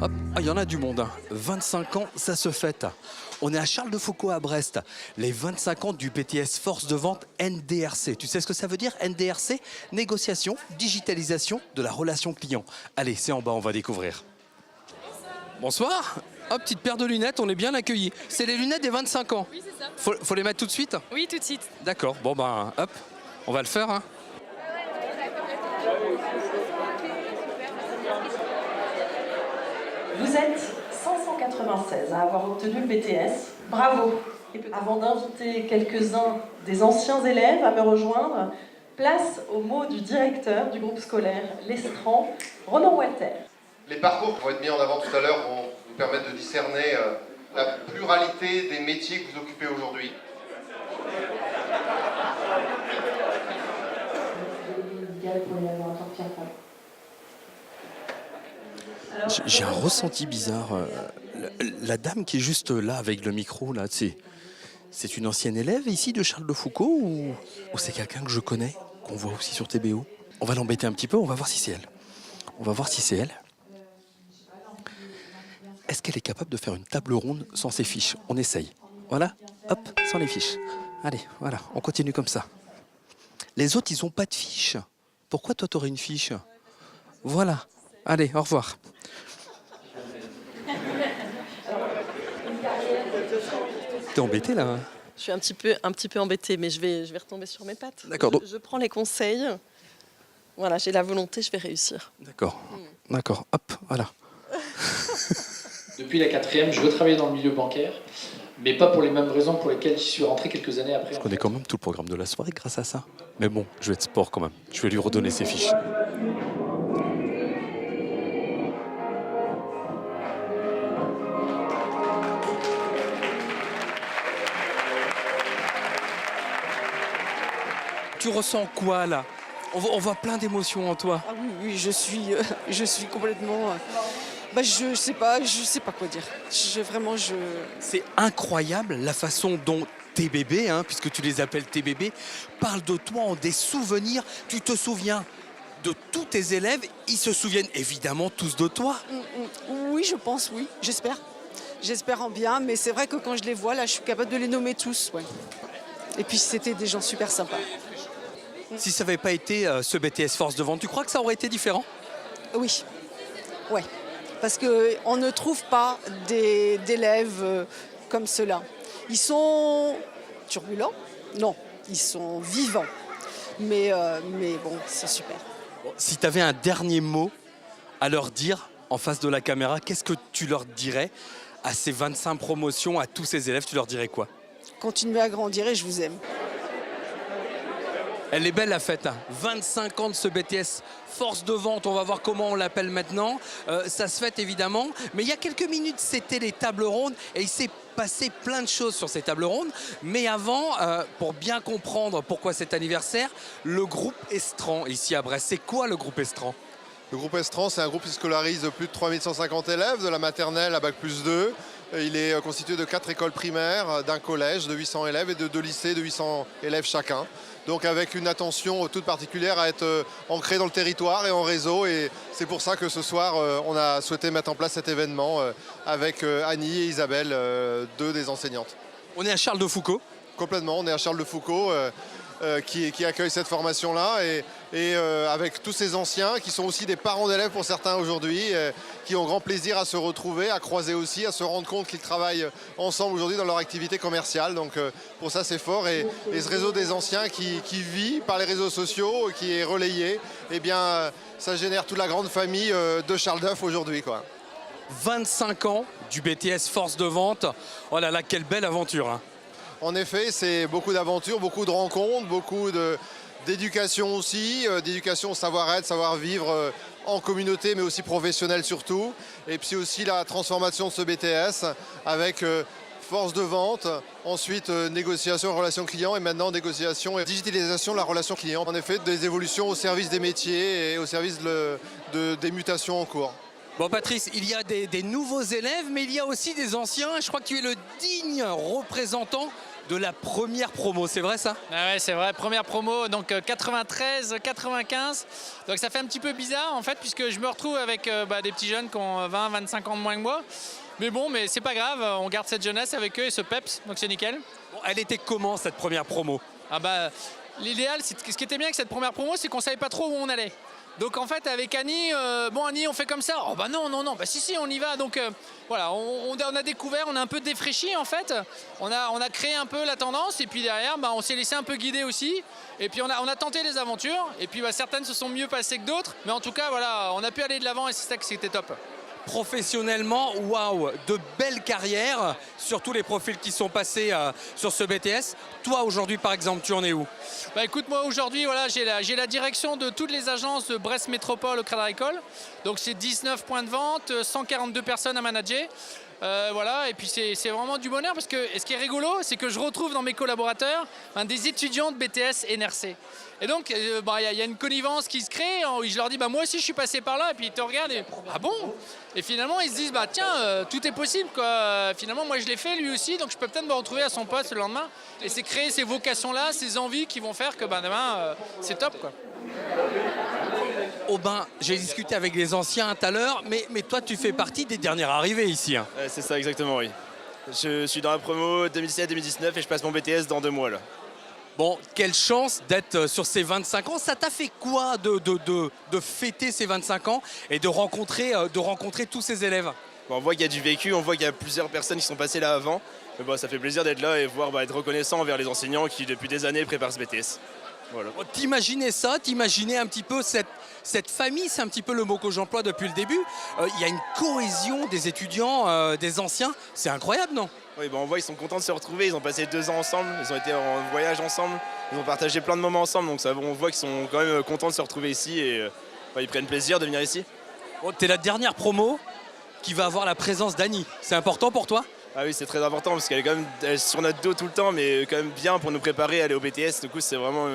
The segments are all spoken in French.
Hop, ah, il y en a du monde. 25 ans, ça se fête. On est à Charles de Foucault à Brest. Les 25 ans du BTS Force de Vente NDRC. Tu sais ce que ça veut dire NDRC? Négociation, digitalisation de la relation client. Allez, c'est en bas, on va découvrir. Bonsoir. Hop, petite paire de lunettes, on est bien accueillis. C'est les lunettes des 25 ans. Oui, c'est ça. Faut les mettre tout de suite? Oui, tout de suite. D'accord, bon ben, hop, on va le faire. Hein. Vous êtes 596 à avoir obtenu le BTS. Bravo! Avant d'inviter quelques-uns des anciens élèves à me rejoindre, place au mot du directeur du groupe scolaire L'Estran, Ronan Walter. Les parcours qui vont être mis en avant tout à l'heure vont vous permettre de discerner la pluralité des métiers que vous occupez aujourd'hui. J'ai un ressenti bizarre. La dame qui est juste là avec le micro, là, c'est une ancienne élève ici de Charles de Foucault ou c'est quelqu'un que je connais, qu'on voit aussi sur TBO? On va l'embêter un petit peu, on va voir si c'est elle. On va voir si c'est elle. Est-ce qu'elle est capable de faire une table ronde sans ses fiches? On essaye. Voilà, hop, sans les fiches. Allez, voilà, on continue comme ça. Les autres, ils n'ont pas de fiches. Pourquoi toi, tu aurais une fiche? Voilà. Allez, au revoir. T'es embêté là? Hein? Je suis un petit peu embêtée, mais je vais retomber sur mes pattes. D'accord. Je prends les conseils. Voilà, j'ai la volonté, je vais réussir. D'accord. D'accord. Hop, voilà. Depuis la 4e, je veux travailler dans le milieu bancaire, mais pas pour les mêmes raisons pour lesquelles j'y suis rentré quelques années après. Je connais quand même tout le programme de la soirée grâce à ça. Mais bon, je vais être sport quand même. Je vais lui redonner ses fiches. Tu ressens quoi là? On voit plein d'émotions en toi. Ah oui, je suis complètement... je sais pas quoi dire. C'est incroyable la façon dont tes bébés, hein, puisque tu les appelles tes bébés, parlent de toi en des souvenirs. Tu te souviens de tous tes élèves, ils se souviennent évidemment tous de toi. Oui, je pense, oui, j'espère. J'espère en bien, mais c'est vrai que quand je les vois, là, je suis capable de les nommer tous. Ouais. Et puis c'était des gens super sympas. Si ça n'avait pas été ce BTS Force de Vente, tu crois que ça aurait été différent? Oui, ouais. Parce qu'on ne trouve pas d'élèves comme ceux-là. Ils sont turbulents? Non, ils sont vivants. Mais bon, c'est super. Bon, si tu avais un dernier mot à leur dire en face de la caméra, qu'est-ce que tu leur dirais à ces 25 promotions, à tous ces élèves? Tu leur dirais quoi? Continuez à grandir et je vous aime. Elle est belle la fête, hein. 25 ans de ce BTS Force de Vente, on va voir comment on l'appelle maintenant. Ça se fête évidemment, mais il y a quelques minutes c'était les tables rondes et il s'est passé plein de choses sur ces tables rondes. Mais avant, pour bien comprendre pourquoi cet anniversaire, le groupe Estran ici à Brest, c'est quoi le groupe Estran? Le groupe Estran, c'est un groupe qui scolarise plus de 3150 élèves, de la maternelle à Bac+2. Il est constitué de 4 écoles primaires, d'un collège de 800 élèves et de 2 lycées de 800 élèves chacun. Donc avec une attention toute particulière à être ancrée dans le territoire et en réseau. Et c'est pour ça que ce soir, on a souhaité mettre en place cet événement avec Annie et Isabelle, deux des enseignantes. On est à Charles de Foucault. Complètement, on est à Charles de Foucault qui accueille cette formation-là et avec tous ces anciens qui sont aussi des parents d'élèves pour certains aujourd'hui, qui ont grand plaisir à se retrouver, à croiser aussi, à se rendre compte qu'ils travaillent ensemble aujourd'hui dans leur activité commerciale. Donc pour ça c'est fort et ce réseau des anciens qui vit par les réseaux sociaux, qui est relayé, eh bien ça génère toute la grande famille de Charles d'Œuf aujourd'hui, quoi. 25 ans du BTS Force de Vente. Oh là là, quelle belle aventure, hein. En effet, c'est beaucoup d'aventures, beaucoup de rencontres, beaucoup d'éducation aussi, d'éducation au savoir-être, savoir-vivre en communauté, mais aussi professionnelle surtout. Et puis aussi la transformation de ce BTS avec force de vente, ensuite négociation, relation client et maintenant négociation et digitalisation de la relation client. En effet, des évolutions au service des métiers et au service des mutations en cours. Bon Patrice, il y a des nouveaux élèves, mais il y a aussi des anciens. Je crois que tu es le digne représentant de la première promo, c'est vrai ça? Ah ouais, c'est vrai, première promo, donc 93, 95. Donc ça fait un petit peu bizarre en fait, puisque je me retrouve avec des petits jeunes qui ont 20, 25 ans de moins que moi. Mais bon, mais c'est pas grave, on garde cette jeunesse avec eux et ce peps, donc c'est nickel. Bon, elle était comment cette première promo? Ah bah, l'idéal, ce qui était bien avec cette première promo, c'est qu'on savait pas trop où on allait. Donc en fait avec Annie, Annie on fait comme ça, oh bah non, bah si on y va. Donc voilà, on a découvert, on a un peu défraîchi en fait, on a créé un peu la tendance et puis derrière on s'est laissé un peu guider aussi. Et puis on a tenté les aventures et puis certaines se sont mieux passées que d'autres, mais en tout cas voilà, on a pu aller de l'avant et c'est ça que c'était top. Professionnellement, waouh, de belles carrières sur tous les profils qui sont passés sur ce BTS. Toi aujourd'hui par exemple, tu en es où? Bah écoute, moi aujourd'hui voilà, j'ai la direction de toutes les agences de Brest Métropole au Crédit Agricole. Donc c'est 19 points de vente, 142 personnes à manager. Voilà, et puis c'est vraiment du bonheur parce que ce qui est rigolo, c'est que je retrouve dans mes collaborateurs des étudiants de BTS NRC. Et donc il y a une connivence qui se crée, je leur dis moi aussi je suis passé par là, et puis ils te regardent et ah bon? Et finalement ils se disent tiens, tout est possible quoi. Finalement moi je l'ai fait lui aussi, donc je peux peut-être me retrouver à son poste le lendemain. Et c'est créer ces vocations-là, ces envies qui vont faire que demain c'est top quoi. Aubin, j'ai discuté avec les anciens tout à l'heure, mais toi tu fais partie des dernières arrivées ici. Hein. Ouais, c'est ça exactement, oui. Je suis dans la promo 2017-2019 et je passe mon BTS dans 2 mois là. Bon, quelle chance d'être sur ces 25 ans. Ça t'a fait quoi de fêter ces 25 ans et de rencontrer tous ces élèves? Bon, on voit qu'il y a du vécu, on voit qu'il y a plusieurs personnes qui sont passées là avant. Mais ça fait plaisir d'être là et voir être reconnaissant envers les enseignants qui depuis des années préparent ce BTS. Voilà. T'imaginais ça? T'imaginais un petit peu cette famille? C'est un petit peu le mot que j'emploie depuis le début. Il y a une cohésion des étudiants, des anciens. C'est incroyable, non? Oui, on voit qu'ils sont contents de se retrouver. Ils ont passé 2 ans ensemble, ils ont été en voyage ensemble, ils ont partagé plein de moments ensemble. Donc on voit qu'ils sont quand même contents de se retrouver ici et ils prennent plaisir de venir ici. Bon, t'es la dernière promo qui va avoir la présence d'Annie. C'est important pour toi? Ah oui, c'est très important parce qu'elle est quand même sur notre dos tout le temps, mais quand même bien pour nous préparer à aller au BTS. Du coup, c'est vraiment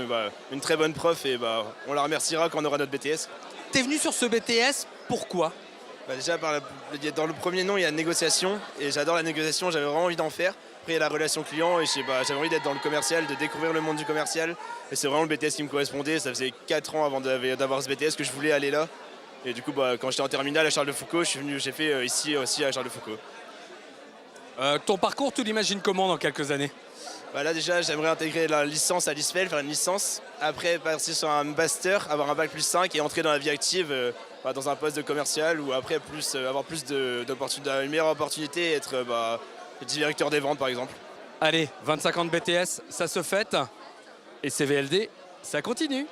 une très bonne prof et on la remerciera quand on aura notre BTS. T'es venu sur ce BTS, pourquoi? Déjà, dans le premier nom, il y a négociation et j'adore la négociation, j'avais vraiment envie d'en faire. Après, il y a la relation client et j'avais envie d'être dans le commercial, de découvrir le monde du commercial. Et c'est vraiment le BTS qui me correspondait. Ça faisait 4 ans avant d'avoir ce BTS que je voulais aller là. Et du coup, quand j'étais en terminale à Charles de Foucault, j'ai fait ici aussi à Charles de Foucault. Ton parcours, tu l'imagines comment dans quelques années? Là déjà, j'aimerais intégrer la licence à l'ISFEL, faire une licence. Après, partir sur un master, avoir un bac plus 5 et entrer dans la vie active dans un poste de commercial ou après avoir plus une meilleure opportunité et être directeur des ventes par exemple. Allez, 25 ans de BTS, ça se fête. Et CVLD, ça continue.